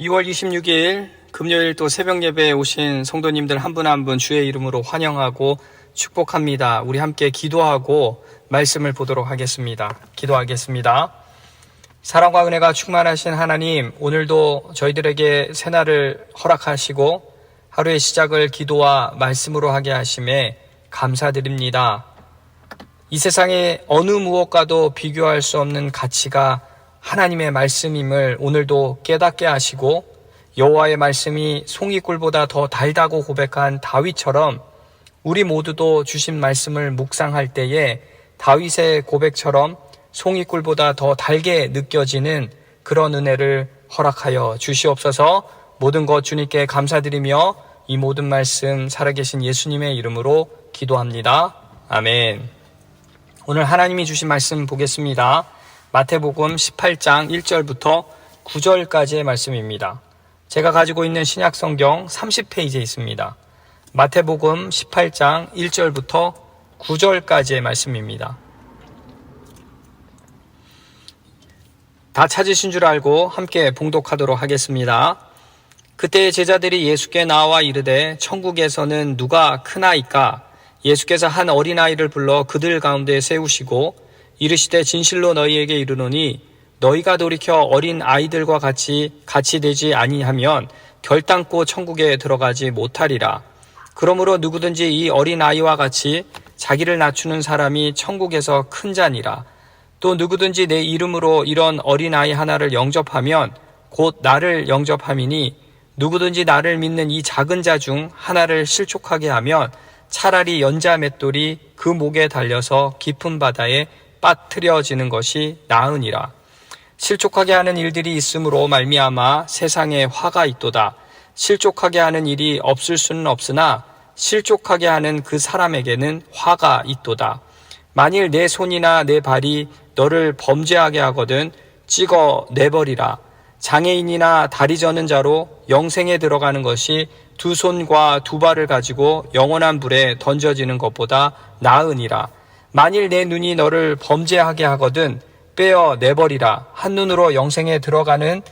2월 26일 금요일 또 새벽 예배에 오신 성도님들 한 분 한 분 주의 이름으로 환영하고 축복합니다. 우리 함께 기도하고 말씀을 보도록 하겠습니다. 기도하겠습니다. 사랑과 은혜가 충만하신 하나님, 오늘도 저희들에게 새날을 허락하시고 하루의 시작을 기도와 말씀으로 하게 하심에 감사드립니다. 이 세상에 어느 무엇과도 비교할 수 없는 가치가 하나님의 말씀임을 오늘도 깨닫게 하시고, 여호와의 말씀이 송이꿀보다 더 달다고 고백한 다윗처럼 우리 모두도 주신 말씀을 묵상할 때에 다윗의 고백처럼 송이꿀보다 더 달게 느껴지는 그런 은혜를 허락하여 주시옵소서. 모든 것 주님께 감사드리며 이 모든 말씀 살아계신 예수님의 이름으로 기도합니다. 아멘. 오늘 하나님이 주신 말씀 보겠습니다. 마태복음 18장 1절부터 9절까지의 말씀입니다. 제가 가지고 있는 신약성경 30페이지에 있습니다. 마태복음 18장 1절부터 9절까지의 말씀입니다. 다 찾으신 줄 알고 함께 봉독하도록 하겠습니다. 그때 제자들이 예수께 나와 이르되 천국에서는 누가 크나이까? 예수께서 한 어린아이를 불러 그들 가운데 세우시고 이르시되 진실로 너희에게 이르노니 너희가 돌이켜 어린 아이들과 같이 되지 아니하면 결단코 천국에 들어가지 못하리라. 그러므로 누구든지 이 어린 아이와 같이 자기를 낮추는 사람이 천국에서 큰 자니라. 또 누구든지 내 이름으로 이런 어린 아이 하나를 영접하면 곧 나를 영접함이니 누구든지 나를 믿는 이 작은 자 중 하나를 실족하게 하면 차라리 연자 맷돌이 그 목에 달려서 깊은 바다에 빠뜨려지는 것이 나으니라. 실족하게 하는 일들이 있으므로 말미암아 세상에 화가 있도다. 실족하게 하는 일이 없을 수는 없으나 실족하게 하는 그 사람에게는 화가 있도다. 만일 내 손이나 내 발이 너를 범죄하게 하거든 찍어 내버리라. 장애인이나 다리 저는 자로 영생에 들어가는 것이 두 손과 두 발을 가지고 영원한 불에 던져지는 것보다 나으니라. 만일 내 눈이 너를 범죄하게 하거든 빼어 내버리라. 한 눈으로 영생에 들어가는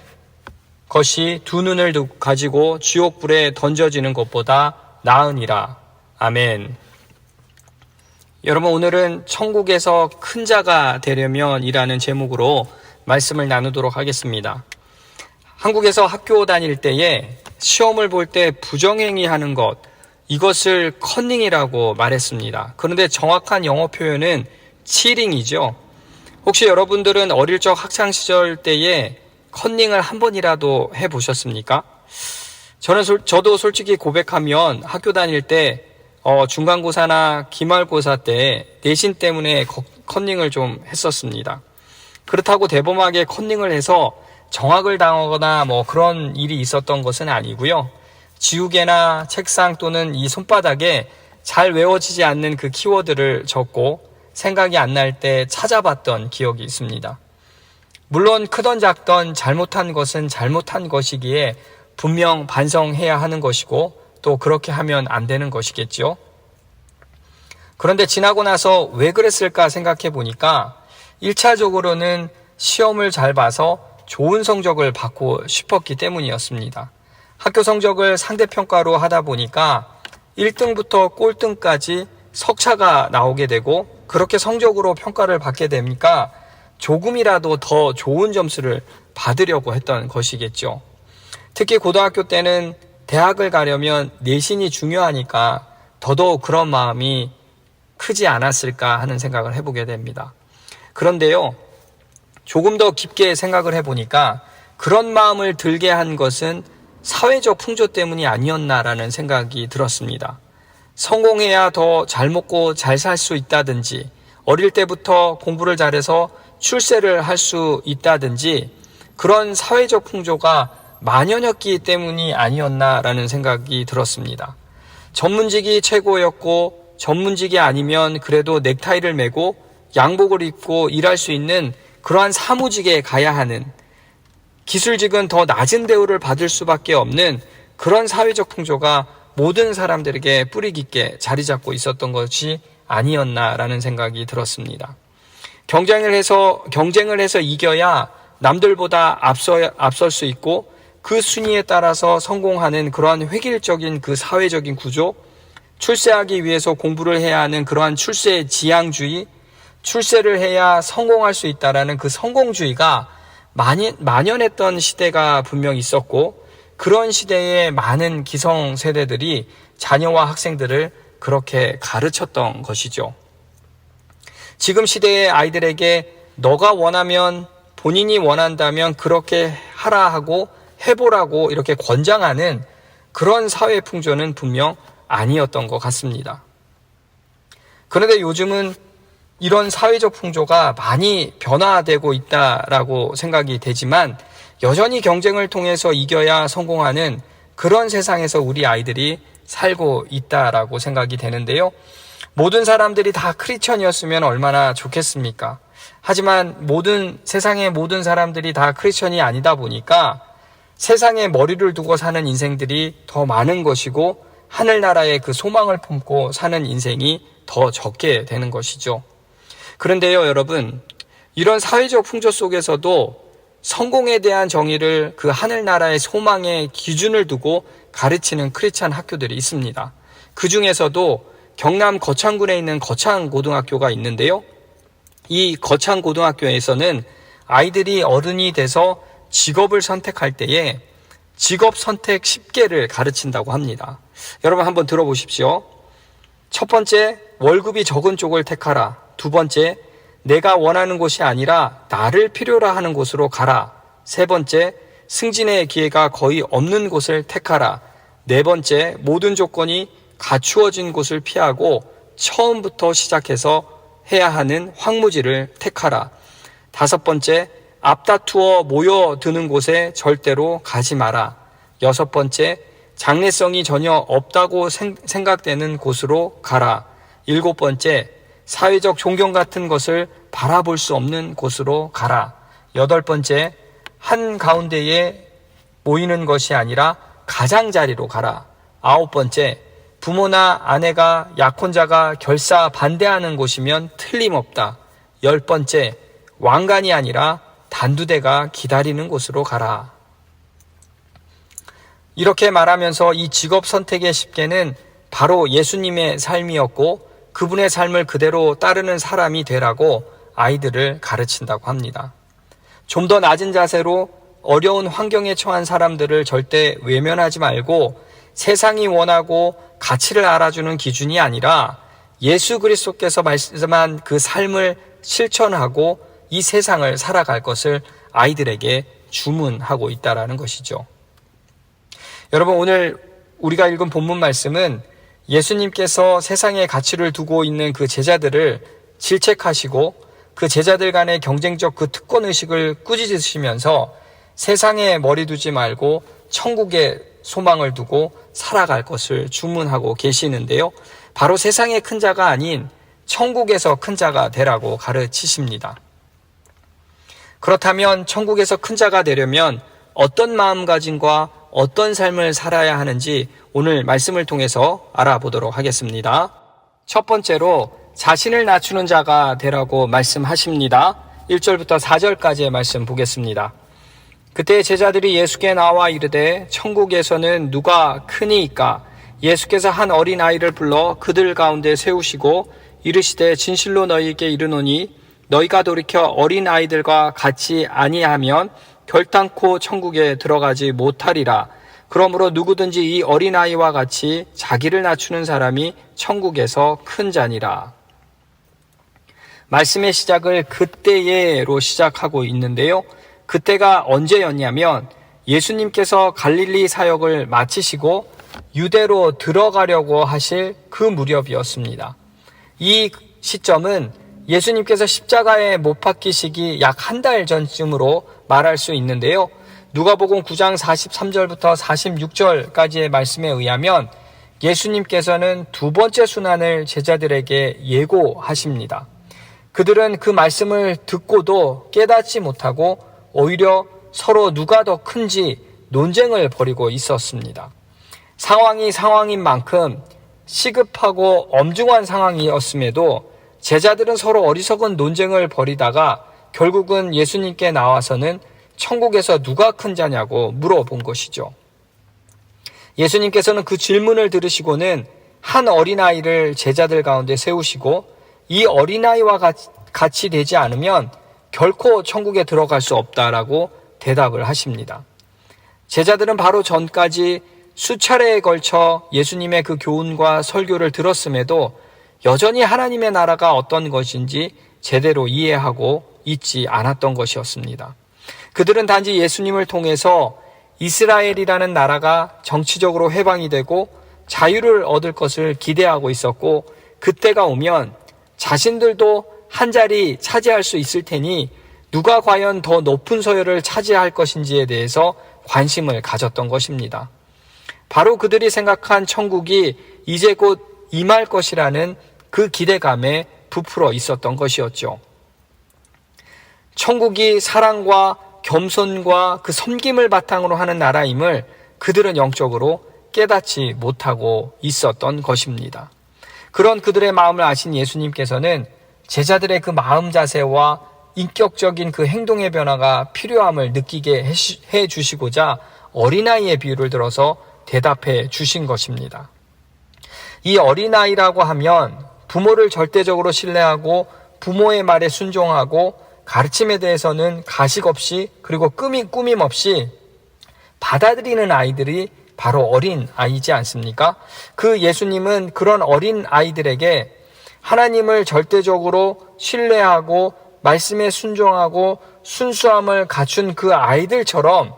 것이 두 눈을 가지고 지옥불에 던져지는 것보다 나으니라. 아멘. 여러분, 오늘은 천국에서 큰 자가 되려면 이라는 제목으로 말씀을 나누도록 하겠습니다. 한국에서 학교 다닐 때에 시험을 볼 때 부정행위 하는 것, 이것을 컨닝이라고 말했습니다. 그런데 정확한 영어 표현은 치링이죠. 혹시 여러분들은 어릴 적 학창시절 때에 컨닝을 한 번이라도 해보셨습니까? 저도 솔직히 고백하면 학교 다닐 때 중간고사나 기말고사 때 내신 때문에 컨닝을 좀 했었습니다. 그렇다고 대범하게 컨닝을 해서 정학을 당하거나 그런 일이 있었던 것은 아니고요. 지우개나 책상 또는 이 손바닥에 잘 외워지지 않는 그 키워드를 적고 생각이 안 날 때 찾아봤던 기억이 있습니다. 물론 크던 작던 잘못한 것은 잘못한 것이기에 분명 반성해야 하는 것이고 또 그렇게 하면 안 되는 것이겠죠. 그런데 지나고 나서 왜 그랬을까 생각해 보니까 1차적으로는 시험을 잘 봐서 좋은 성적을 받고 싶었기 때문이었습니다. 학교 성적을 상대평가로 하다 보니까 1등부터 꼴등까지 석차가 나오게 되고 그렇게 성적으로 평가를 받게 되니까 조금이라도 더 좋은 점수를 받으려고 했던 것이겠죠. 특히 고등학교 때는 대학을 가려면 내신이 중요하니까 더더욱 그런 마음이 크지 않았을까 하는 생각을 해보게 됩니다. 그런데요, 조금 더 깊게 생각을 해보니까 그런 마음을 들게 한 것은 사회적 풍조 때문이 아니었나라는 생각이 들었습니다. 성공해야 더 잘 먹고 잘 살 수 있다든지 어릴 때부터 공부를 잘해서 출세를 할 수 있다든지 그런 사회적 풍조가 만연했기 때문이 아니었나라는 생각이 들었습니다. 전문직이 최고였고 전문직이 아니면 그래도 넥타이를 매고 양복을 입고 일할 수 있는 그러한 사무직에 가야 하는, 기술직은 더 낮은 대우를 받을 수밖에 없는 그런 사회적 풍조가 모든 사람들에게 뿌리 깊게 자리 잡고 있었던 것이 아니었나라는 생각이 들었습니다. 경쟁을 해서 이겨야 남들보다 앞설 수 있고 그 순위에 따라서 성공하는 그러한 획일적인 그 사회적인 구조, 출세하기 위해서 공부를 해야 하는 그러한 출세 지향주의, 출세를 해야 성공할 수 있다라는 그 성공주의가 만연했던 시대가 분명히 있었고, 그런 시대에 많은 기성세대들이 자녀와 학생들을 그렇게 가르쳤던 것이죠. 지금 시대의 아이들에게 너가 원하면, 본인이 원한다면 그렇게 하라 하고 해보라고 이렇게 권장하는 그런 사회 풍조는 분명 아니었던 것 같습니다. 그런데 요즘은 이런 사회적 풍조가 많이 변화되고 있다라고 생각이 되지만, 여전히 경쟁을 통해서 이겨야 성공하는 그런 세상에서 우리 아이들이 살고 있다라고 생각이 되는데요. 모든 사람들이 다 크리스천이었으면 얼마나 좋겠습니까? 하지만 세상의 모든 사람들이 다 크리스천이 아니다 보니까 세상에 머리를 두고 사는 인생들이 더 많은 것이고, 하늘나라의 그 소망을 품고 사는 인생이 더 적게 되는 것이죠. 그런데요, 여러분, 이런 사회적 풍조 속에서도 성공에 대한 정의를 그 하늘나라의 소망의 기준을 두고 가르치는 크리스찬 학교들이 있습니다. 그 중에서도 경남 거창군에 있는 거창고등학교가 있는데요. 이 거창고등학교에서는 아이들이 어른이 돼서 직업을 선택할 때에 직업 선택 10개를 가르친다고 합니다. 여러분 한번 들어보십시오. 첫 번째, 월급이 적은 쪽을 택하라. 두 번째, 내가 원하는 곳이 아니라 나를 필요로 하는 곳으로 가라. 세 번째, 승진의 기회가 거의 없는 곳을 택하라. 네 번째, 모든 조건이 갖추어진 곳을 피하고 처음부터 시작해서 해야 하는 황무지를 택하라. 다섯 번째, 앞다투어 모여드는 곳에 절대로 가지 마라. 여섯 번째, 장래성이 전혀 없다고 생각되는 곳으로 가라. 일곱 번째, 사회적 존경 같은 것을 바라볼 수 없는 곳으로 가라. 여덟 번째, 한가운데에 모이는 것이 아니라 가장자리로 가라. 아홉 번째, 부모나 아내가 약혼자가 결사 반대하는 곳이면 틀림없다. 열 번째, 왕관이 아니라 단두대가 기다리는 곳으로 가라. 이렇게 말하면서 이 직업 선택의 10개는 바로 예수님의 삶이었고, 그분의 삶을 그대로 따르는 사람이 되라고 아이들을 가르친다고 합니다. 좀 더 낮은 자세로 어려운 환경에 처한 사람들을 절대 외면하지 말고, 세상이 원하고 가치를 알아주는 기준이 아니라 예수 그리스도께서 말씀한 그 삶을 실천하고 이 세상을 살아갈 것을 아이들에게 주문하고 있다라는 것이죠. 여러분, 오늘 우리가 읽은 본문 말씀은 예수님께서 세상에 가치를 두고 있는 그 제자들을 질책하시고 그 제자들 간의 경쟁적 그 특권의식을 꾸짖으시면서 세상에 머리 두지 말고 천국에 소망을 두고 살아갈 것을 주문하고 계시는데요. 바로 세상의 큰 자가 아닌 천국에서 큰 자가 되라고 가르치십니다. 그렇다면 천국에서 큰 자가 되려면 어떤 마음가짐과 어떤 삶을 살아야 하는지 오늘 말씀을 통해서 알아보도록 하겠습니다. 첫 번째로 자신을 낮추는 자가 되라고 말씀하십니다. 1절부터 4절까지의 말씀 보겠습니다. 그때 제자들이 예수께 나와 이르되 천국에서는 누가 크니이까? 예수께서 한 어린아이를 불러 그들 가운데 세우시고 이르시되 진실로 너희에게 이르노니 너희가 돌이켜 어린아이들과 같이 아니하면 결단코 천국에 들어가지 못하리라. 그러므로 누구든지 이 어린아이와 같이 자기를 낮추는 사람이 천국에서 큰 자니라. 말씀의 시작을 그때에로 시작하고 있는데요. 그때가 언제였냐면 예수님께서 갈릴리 사역을 마치시고 유대로 들어가려고 하실 그 무렵이었습니다. 이 시점은 예수님께서 십자가에 못 박히시기 약 한 달 전쯤으로 말할 수 있는데요. 누가복음 9장 43절부터 46절까지의 말씀에 의하면 예수님께서는 두 번째 순환을 제자들에게 예고하십니다. 그들은 그 말씀을 듣고도 깨닫지 못하고 오히려 서로 누가 더 큰지 논쟁을 벌이고 있었습니다. 상황이 상황인 만큼 시급하고 엄중한 상황이었음에도 제자들은 서로 어리석은 논쟁을 벌이다가 결국은 예수님께 나와서는 천국에서 누가 큰 자냐고 물어본 것이죠. 예수님께서는 그 질문을 들으시고는 한 어린아이를 제자들 가운데 세우시고 이 어린아이와 같이 되지 않으면 결코 천국에 들어갈 수 없다라고 대답을 하십니다. 제자들은 바로 전까지 수차례에 걸쳐 예수님의 그 교훈과 설교를 들었음에도 여전히 하나님의 나라가 어떤 것인지 제대로 이해하고 있지 않았던 것이었습니다. 그들은 단지 예수님을 통해서 이스라엘이라는 나라가 정치적으로 해방이 되고 자유를 얻을 것을 기대하고 있었고, 그때가 오면 자신들도 한 자리 차지할 수 있을 테니 누가 과연 더 높은 서열을 차지할 것인지에 대해서 관심을 가졌던 것입니다. 바로 그들이 생각한 천국이 이제 곧 임할 것이라는 그 기대감에 부풀어 있었던 것이었죠. 천국이 사랑과 겸손과 그 섬김을 바탕으로 하는 나라임을 그들은 영적으로 깨닫지 못하고 있었던 것입니다. 그런 그들의 마음을 아신 예수님께서는 제자들의 그 마음 자세와 인격적인 그 행동의 변화가 필요함을 느끼게 해 주시고자 어린아이의 비유를 들어서 대답해 주신 것입니다. 이 어린아이라고 하면 부모를 절대적으로 신뢰하고 부모의 말에 순종하고 가르침에 대해서는 가식 없이 그리고 꾸밈 없이 받아들이는 아이들이 바로 어린 아이지 않습니까? 그 예수님은 그런 어린 아이들에게 하나님을 절대적으로 신뢰하고 말씀에 순종하고 순수함을 갖춘 그 아이들처럼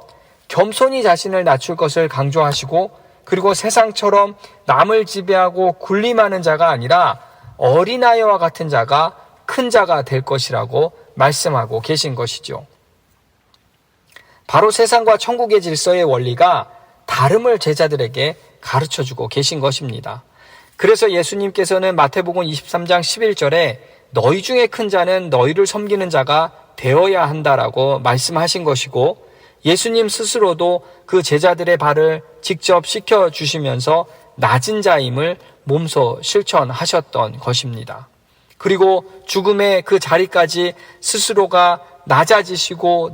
겸손히 자신을 낮출 것을 강조하시고, 그리고 세상처럼 남을 지배하고 군림하는 자가 아니라 어린아이와 같은 자가 큰 자가 될 것이라고 말씀하고 계신 것이죠. 바로 세상과 천국의 질서의 원리가 다름을 제자들에게 가르쳐주고 계신 것입니다. 그래서 예수님께서는 마태복음 23장 11절에 너희 중에 큰 자는 너희를 섬기는 자가 되어야 한다라고 말씀하신 것이고, 예수님 스스로도 그 제자들의 발을 직접 씻겨주시면서 낮은 자임을 몸소 실천하셨던 것입니다. 그리고 죽음의 그 자리까지 스스로가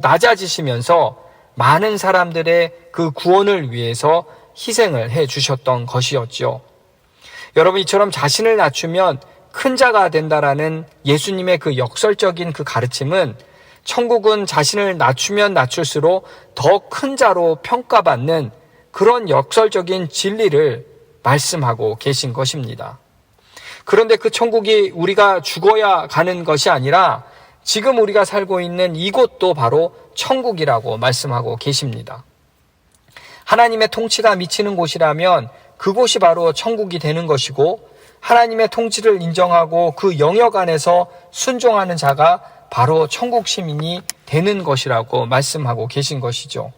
낮아지시면서 많은 사람들의 그 구원을 위해서 희생을 해 주셨던 것이었죠. 여러분, 이처럼 자신을 낮추면 큰 자가 된다라는 예수님의 그 역설적인 그 가르침은 천국은 자신을 낮추면 낮출수록 더 큰 자로 평가받는 그런 역설적인 진리를 말씀하고 계신 것입니다. 그런데 그 천국이 우리가 죽어야 가는 것이 아니라 지금 우리가 살고 있는 이곳도 바로 천국이라고 말씀하고 계십니다. 하나님의 통치가 미치는 곳이라면 그곳이 바로 천국이 되는 것이고, 하나님의 통치를 인정하고 그 영역 안에서 순종하는 자가 바로 천국 시민이 되는 것이라고 말씀하고 계신 것이죠.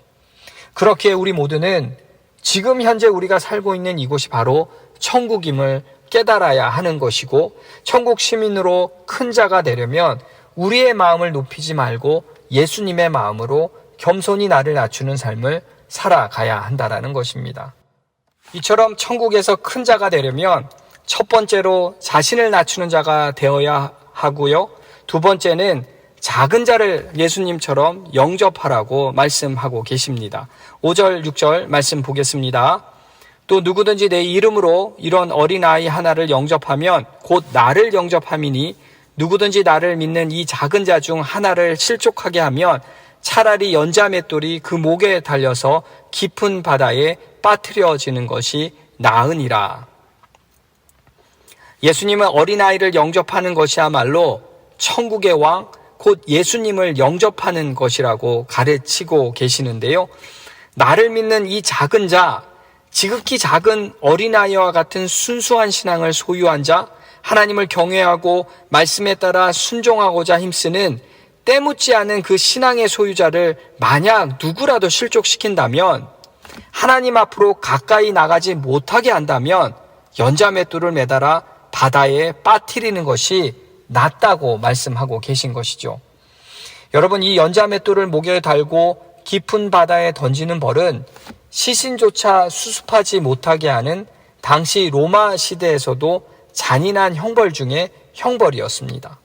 그렇게 우리 모두는 지금 현재 우리가 살고 있는 이곳이 바로 천국임을 깨달아야 하는 것이고, 천국 시민으로 큰 자가 되려면 우리의 마음을 높이지 말고 예수님의 마음으로 겸손히 나를 낮추는 삶을 살아가야 한다라는 것입니다. 이처럼 천국에서 큰 자가 되려면 첫 번째로 자신을 낮추는 자가 되어야 하고요. 두 번째는 작은 자를 예수님처럼 영접하라고 말씀하고 계십니다. 5절, 6절 말씀 보겠습니다. 또 누구든지 내 이름으로 이런 어린아이 하나를 영접하면 곧 나를 영접함이니, 누구든지 나를 믿는 이 작은 자 중 하나를 실족하게 하면 차라리 연자 맷돌이 그 목에 달려서 깊은 바다에 빠뜨려지는 것이 나으니라. 예수님은 어린아이를 영접하는 것이야말로 천국의 왕, 곧 예수님을 영접하는 것이라고 가르치고 계시는데요. 나를 믿는 이 작은 자, 지극히 작은 어린아이와 같은 순수한 신앙을 소유한 자, 하나님을 경외하고 말씀에 따라 순종하고자 힘쓰는 때묻지 않은 그 신앙의 소유자를 만약 누구라도 실족시킨다면, 하나님 앞으로 가까이 나가지 못하게 한다면 연자맷돌을 매달아 바다에 빠뜨리는 것이 낫다고 말씀하고 계신 것이죠. 여러분, 이 연자맷돌을 목에 달고 깊은 바다에 던지는 벌은 시신조차 수습하지 못하게 하는 당시 로마 시대에서도 잔인한 형벌 중에 형벌이었습니다.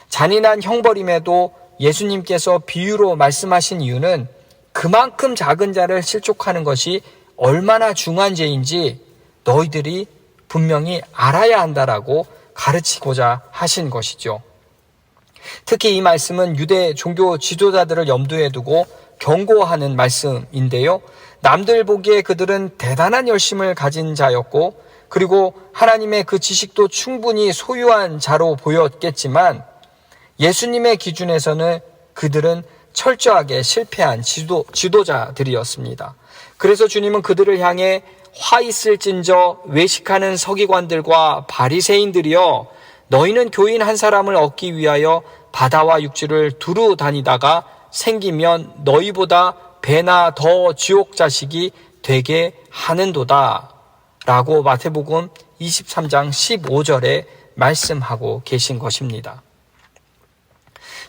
잔인한 형벌임에도 예수님께서 비유로 말씀하신 이유는 그만큼 작은 자를 실족하는 것이 얼마나 중한 죄인지 너희들이 분명히 알아야 한다라고 가르치고자 하신 것이죠. 특히 이 말씀은 유대 종교 지도자들을 염두에 두고 경고하는 말씀인데요. 남들 보기에 그들은 대단한 열심을 가진 자였고, 그리고 하나님의 그 지식도 충분히 소유한 자로 보였겠지만 예수님의 기준에서는 그들은 철저하게 실패한 지도자들이었습니다. 그래서 주님은 그들을 향해 화 있을진저 외식하는 서기관들과 바리새인들이여, 너희는 교인 한 사람을 얻기 위하여 바다와 육지를 두루 다니다가 생기면 너희보다 배나 더 지옥 자식이 되게 하는도다 라고 마태복음 23장 15절에 말씀하고 계신 것입니다.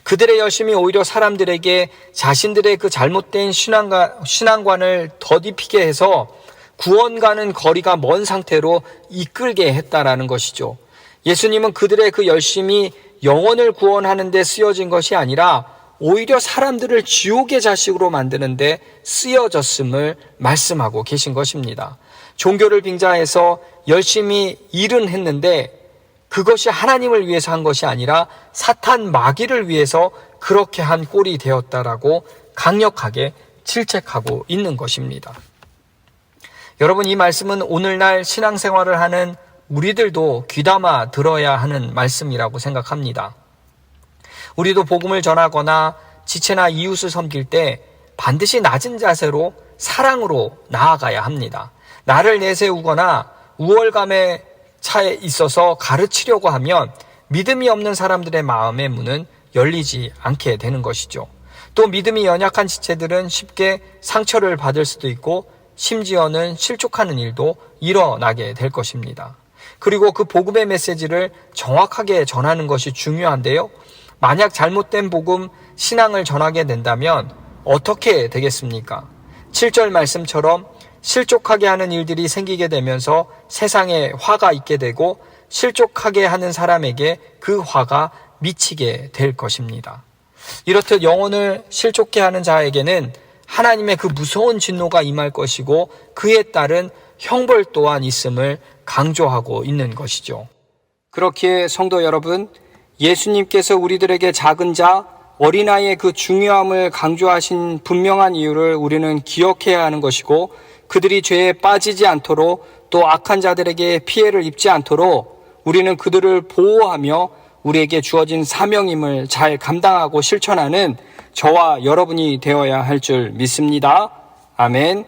그들의 열심이 오히려 사람들에게 자신들의 그 잘못된 신앙관을 더딥히게 해서 구원과는 거리가 먼 상태로 이끌게 했다라는 것이죠. 예수님은 그들의 그 열심이 영혼을 구원하는 데 쓰여진 것이 아니라 오히려 사람들을 지옥의 자식으로 만드는 데 쓰여졌음을 말씀하고 계신 것입니다. 종교를 빙자해서 열심히 일은 했는데 그것이 하나님을 위해서 한 것이 아니라 사탄 마귀를 위해서 그렇게 한 꼴이 되었다라고 강력하게 질책하고 있는 것입니다. 여러분, 이 말씀은 오늘날 신앙생활을 하는 우리들도 귀담아 들어야 하는 말씀이라고 생각합니다. 우리도 복음을 전하거나 지체나 이웃을 섬길 때 반드시 낮은 자세로 사랑으로 나아가야 합니다. 나를 내세우거나 우월감에 차에 있어서 가르치려고 하면 믿음이 없는 사람들의 마음의 문은 열리지 않게 되는 것이죠. 또 믿음이 연약한 지체들은 쉽게 상처를 받을 수도 있고 심지어는 실족하는 일도 일어나게 될 것입니다. 그리고 그 복음의 메시지를 정확하게 전하는 것이 중요한데요. 만약 잘못된 복음, 신앙을 전하게 된다면 어떻게 되겠습니까? 7절 말씀처럼 실족하게 하는 일들이 생기게 되면서 세상에 화가 있게 되고 실족하게 하는 사람에게 그 화가 미치게 될 것입니다. 이렇듯 영혼을 실족케 하는 자에게는 하나님의 그 무서운 진노가 임할 것이고 그에 따른 형벌 또한 있음을 강조하고 있는 것이죠. 그렇기에 성도 여러분, 예수님께서 우리들에게 작은 자, 어린아이의 그 중요함을 강조하신 분명한 이유를 우리는 기억해야 하는 것이고, 그들이 죄에 빠지지 않도록 또 악한 자들에게 피해를 입지 않도록 우리는 그들을 보호하며 우리에게 주어진 사명임을 잘 감당하고 실천하는 저와 여러분이 되어야 할 줄 믿습니다. 아멘.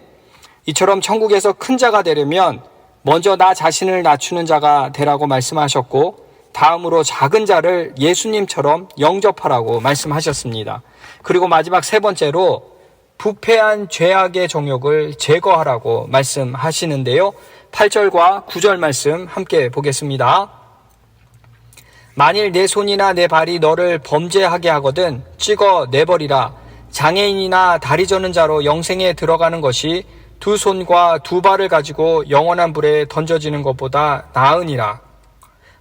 이처럼 천국에서 큰 자가 되려면 먼저 나 자신을 낮추는 자가 되라고 말씀하셨고, 다음으로 작은 자를 예수님처럼 영접하라고 말씀하셨습니다. 그리고 마지막 세 번째로 부패한 죄악의 정욕을 제거하라고 말씀하시는데요. 8절과 9절 말씀 함께 보겠습니다. 만일 내 손이나 내 발이 너를 범죄하게 하거든 찍어 내버리라. 장애인이나 다리 저는 자로 영생에 들어가는 것이 두 손과 두 발을 가지고 영원한 불에 던져지는 것보다 나으니라.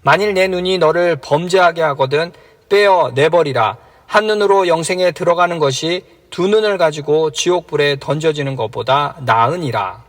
만일 내 눈이 너를 범죄하게 하거든 빼어 내버리라. 한 눈으로 영생에 들어가는 것이 두 눈을 가지고 지옥불에 던져지는 것보다 나으니라.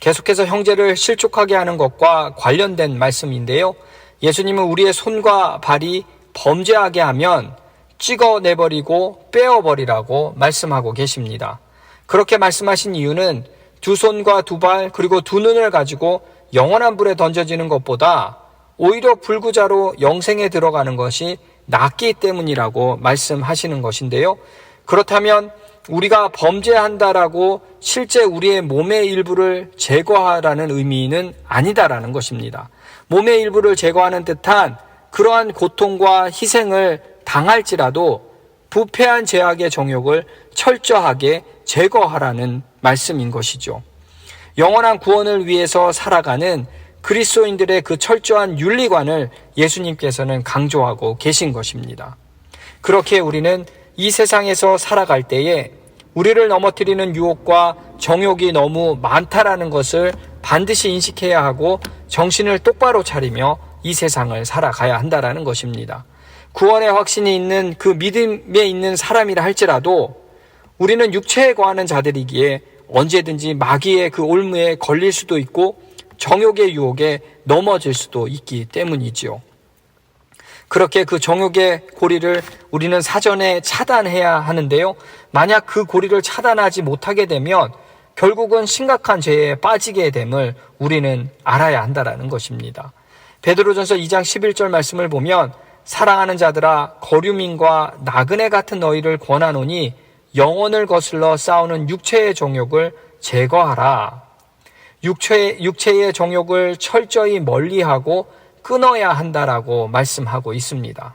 계속해서 형제를 실족하게 하는 것과 관련된 말씀인데요. 예수님은 우리의 손과 발이 범죄하게 하면 찍어내버리고 빼어버리라고 말씀하고 계십니다. 그렇게 말씀하신 이유는 두 손과 두 발 그리고 두 눈을 가지고 영원한 불에 던져지는 것보다 오히려 불구자로 영생에 들어가는 것이 낫기 때문이라고 말씀하시는 것인데요. 그렇다면 우리가 범죄한다라고 실제 우리의 몸의 일부를 제거하라는 의미는 아니다라는 것입니다. 몸의 일부를 제거하는 듯한 그러한 고통과 희생을 당할지라도 부패한 죄악의 정욕을 철저하게 제거하라는 말씀인 것이죠. 영원한 구원을 위해서 살아가는 그리스도인들의 그 철저한 윤리관을 예수님께서는 강조하고 계신 것입니다. 그렇게 우리는 이 세상에서 살아갈 때에 우리를 넘어뜨리는 유혹과 정욕이 너무 많다라는 것을 반드시 인식해야 하고 정신을 똑바로 차리며 이 세상을 살아가야 한다라는 것입니다. 구원의 확신이 있는 그 믿음에 있는 사람이라 할지라도 우리는 육체에 거하는 자들이기에 언제든지 마귀의 그 올무에 걸릴 수도 있고 정욕의 유혹에 넘어질 수도 있기 때문이지요. 그렇게 그 정욕의 고리를 우리는 사전에 차단해야 하는데요. 만약 그 고리를 차단하지 못하게 되면 결국은 심각한 죄에 빠지게 됨을 우리는 알아야 한다는 것입니다. 베드로전서 2장 11절 말씀을 보면 사랑하는 자들아 거류민과 나그네 같은 너희를 권하노니 영혼을 거슬러 싸우는 육체의 정욕을 제거하라. 육체의 정욕을 철저히 멀리하고 끊어야 한다라고 말씀하고 있습니다.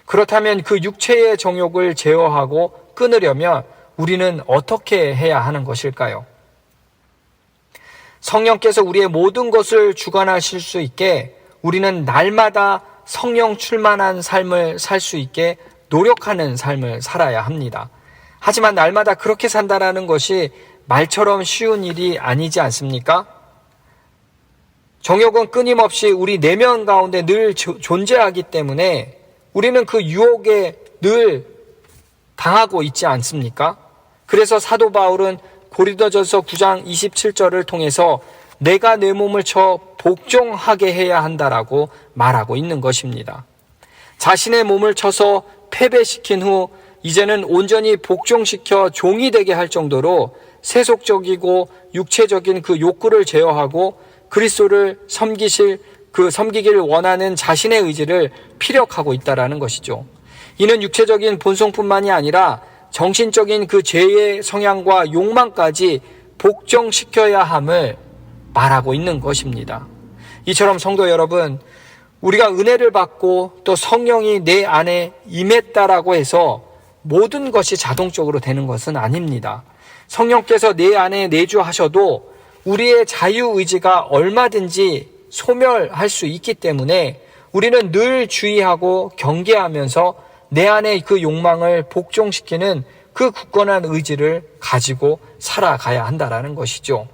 그렇다면 그 육체의 정욕을 제어하고 끊으려면 우리는 어떻게 해야 하는 것일까요? 성령께서 우리의 모든 것을 주관하실 수 있게 우리는 날마다 성령 충만한 삶을 살 수 있게 노력하는 삶을 살아야 합니다. 하지만 날마다 그렇게 산다라는 것이 말처럼 쉬운 일이 아니지 않습니까? 정욕은 끊임없이 우리 내면 가운데 늘 존재하기 때문에 우리는 그 유혹에 늘 당하고 있지 않습니까? 그래서 사도 바울은 고린도전서 9장 27절을 통해서 내가 내 몸을 쳐 복종하게 해야 한다라고 말하고 있는 것입니다. 자신의 몸을 쳐서 패배시킨 후 이제는 온전히 복종시켜 종이 되게 할 정도로 세속적이고 육체적인 그 욕구를 제어하고 그리스도를 섬기길 원하는 자신의 의지를 피력하고 있다라는 것이죠. 이는 육체적인 본성뿐만이 아니라 정신적인 그 죄의 성향과 욕망까지 복종시켜야 함을 말하고 있는 것입니다. 이처럼 성도 여러분, 우리가 은혜를 받고 또 성령이 내 안에 임했다라고 해서 모든 것이 자동적으로 되는 것은 아닙니다. 성령께서 내 안에 내주하셔도 우리의 자유의지가 얼마든지 소멸할 수 있기 때문에 우리는 늘 주의하고 경계하면서 내 안의 그 욕망을 복종시키는 그 굳건한 의지를 가지고 살아가야 한다라는 것이죠.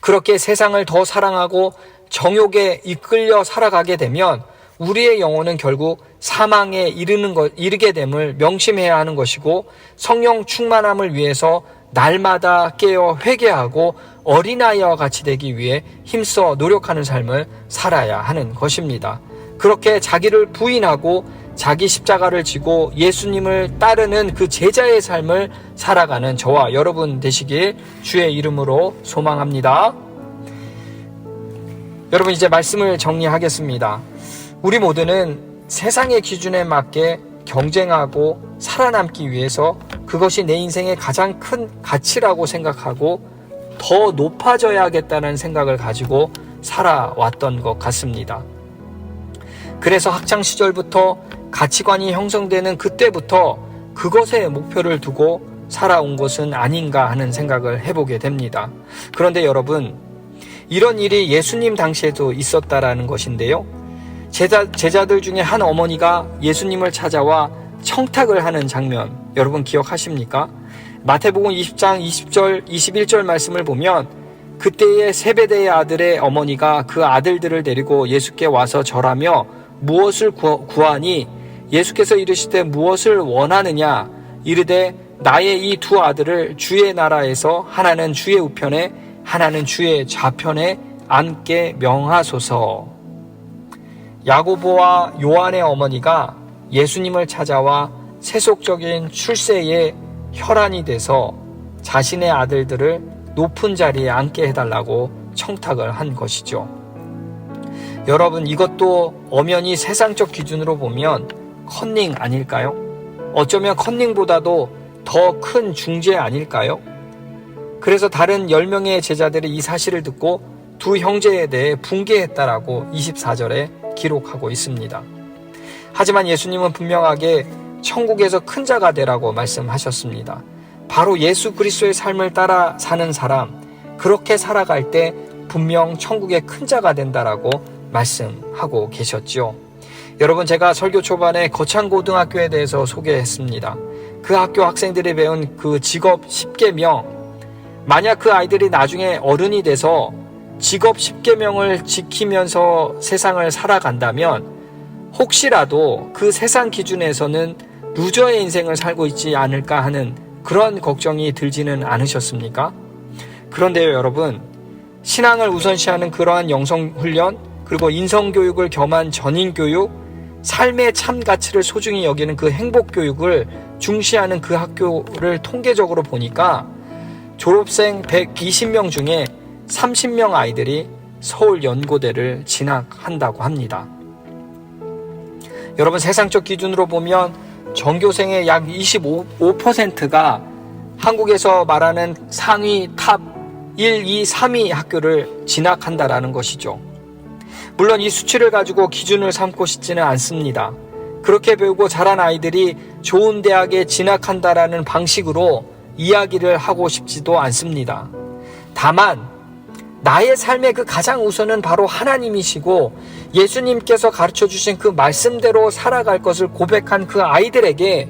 그렇게 세상을 더 사랑하고 정욕에 이끌려 살아가게 되면 우리의 영혼은 결국 사망에 이르게 됨을 명심해야 하는 것이고 성령 충만함을 위해서 날마다 깨어 회개하고 어린아이와 같이 되기 위해 힘써 노력하는 삶을 살아야 하는 것입니다. 그렇게 자기를 부인하고 자기 십자가를 지고 예수님을 따르는 그 제자의 삶을 살아가는 저와 여러분 되시길 주의 이름으로 소망합니다. 여러분, 이제 말씀을 정리하겠습니다. 우리 모두는 세상의 기준에 맞게 경쟁하고 살아남기 위해서 그것이 내 인생의 가장 큰 가치라고 생각하고 더 높아져야겠다는 생각을 가지고 살아왔던 것 같습니다. 그래서 학창 시절부터 가치관이 형성되는 그때부터 그것에 목표를 두고 살아온 것은 아닌가 하는 생각을 해보게 됩니다. 그런데 여러분, 이런 일이 예수님 당시에도 있었다라는 것인데요. 제자들 중에 한 어머니가 예수님을 찾아와 청탁을 하는 장면 여러분 기억하십니까? 마태복음 20장 20절 21절 말씀을 보면 그때의 세베대의 아들의 어머니가 그 아들들을 데리고 예수께 와서 절하며 무엇을 구하니 예수께서 이르시되 무엇을 원하느냐 이르되 나의 이 두 아들을 주의 나라에서 하나는 주의 우편에 하나는 주의 좌편에 앉게 명하소서. 야고보와 요한의 어머니가 예수님을 찾아와 세속적인 출세에 혈안이 돼서 자신의 아들들을 높은 자리에 앉게 해달라고 청탁을 한 것이죠. 여러분, 이것도 엄연히 세상적 기준으로 보면 컨닝 아닐까요? 어쩌면 컨닝보다도 더 큰 중죄 아닐까요? 그래서 다른 10명의 제자들이 이 사실을 듣고 두 형제에 대해 분개했다라고 24절에 기록하고 있습니다. 하지만 예수님은 분명하게 천국에서 큰 자가 되라고 말씀하셨습니다. 바로 예수 그리스도의 삶을 따라 사는 사람, 그렇게 살아갈 때 분명 천국의 큰 자가 된다라고 말씀하고 계셨죠. 여러분, 제가 설교 초반에 거창고등학교에 대해서 소개했습니다. 그 학교 학생들이 배운 그 직업 10계명, 만약 그 아이들이 나중에 어른이 돼서 직업 10계명을 지키면서 세상을 살아간다면 혹시라도 그 세상 기준에서는 루저의 인생을 살고 있지 않을까 하는 그런 걱정이 들지는 않으셨습니까? 그런데요, 여러분, 신앙을 우선시하는 그러한 영성훈련, 그리고 인성교육을 겸한 전인교육, 삶의 참 가치를 소중히 여기는 그 행복교육을 중시하는 그 학교를 통계적으로 보니까 졸업생 120명 중에 30명 아이들이 서울연고대를 진학한다고 합니다. 여러분, 세상적 기준으로 보면 전교생의 약 25%가 한국에서 말하는 상위 탑 1, 2, 3위 학교를 진학한다라는 것이죠. 물론 이 수치를 가지고 기준을 삼고 싶지는 않습니다. 그렇게 배우고 자란 아이들이 좋은 대학에 진학한다라는 방식으로 이야기를 하고 싶지도 않습니다. 다만 나의 삶의 그 가장 우선은 바로 하나님이시고 예수님께서 가르쳐주신 그 말씀대로 살아갈 것을 고백한 그 아이들에게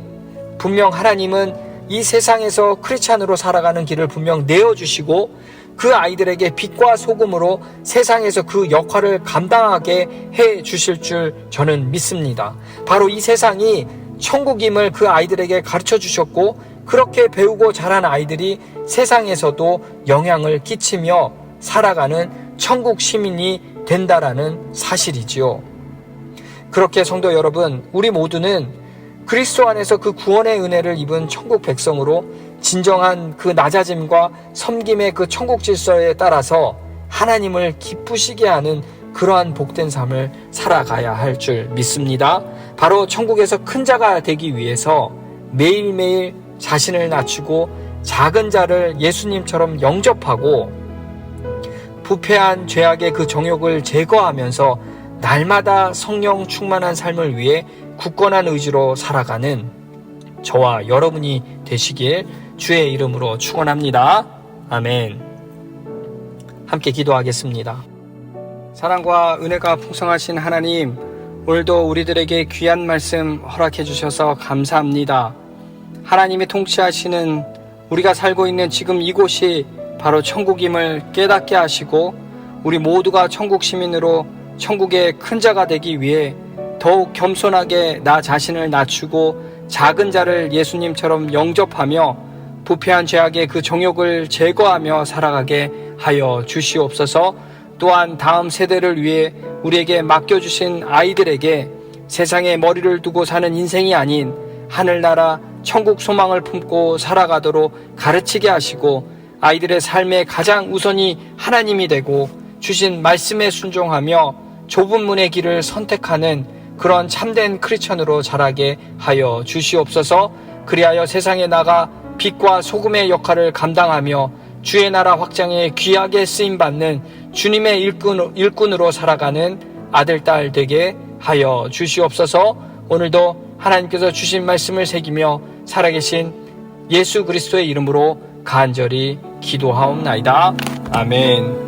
분명 하나님은 이 세상에서 크리스찬으로 살아가는 길을 분명 내어주시고 그 아이들에게 빛과 소금으로 세상에서 그 역할을 감당하게 해 주실 줄 저는 믿습니다. 바로 이 세상이 천국임을 그 아이들에게 가르쳐 주셨고 그렇게 배우고 자란 아이들이 세상에서도 영향을 끼치며 살아가는 천국 시민이 된다라는 사실이지요. 그렇게 성도 여러분, 우리 모두는 그리스도 안에서 그 구원의 은혜를 입은 천국 백성으로 진정한 그 낮아짐과 섬김의 그 천국 질서에 따라서 하나님을 기쁘시게 하는 그러한 복된 삶을 살아가야 할 줄 믿습니다. 바로 천국에서 큰 자가 되기 위해서 매일매일 자신을 낮추고 작은 자를 예수님처럼 영접하고 부패한 죄악의 그 정욕을 제거하면서 날마다 성령 충만한 삶을 위해 굳건한 의지로 살아가는 저와 여러분이 되시길 주의 이름으로 축원합니다. 아멘. 함께 기도하겠습니다. 사랑과 은혜가 풍성하신 하나님, 오늘도 우리들에게 귀한 말씀 허락해 주셔서 감사합니다. 하나님이 통치하시는 우리가 살고 있는 지금 이곳이 바로 천국임을 깨닫게 하시고 우리 모두가 천국 시민으로 천국의 큰 자가 되기 위해 더욱 겸손하게 나 자신을 낮추고 작은 자를 예수님처럼 영접하며 부패한 죄악의 그 정욕을 제거하며 살아가게 하여 주시옵소서. 또한 다음 세대를 위해 우리에게 맡겨주신 아이들에게 세상에 머리를 두고 사는 인생이 아닌 하늘나라 천국 소망을 품고 살아가도록 가르치게 하시고 아이들의 삶의 가장 우선이 하나님이 되고 주신 말씀에 순종하며 좁은 문의 길을 선택하는 그런 참된 크리스천으로 자라게 하여 주시옵소서. 그리하여 세상에 나가 빛과 소금의 역할을 감당하며 주의 나라 확장에 귀하게 쓰임받는 주님의 일꾼으로 살아가는 아들, 딸 되게 하여 주시옵소서. 오늘도 하나님께서 주신 말씀을 새기며 살아계신 예수 그리스도의 이름으로 간절히 기도하옵나이다. 아멘.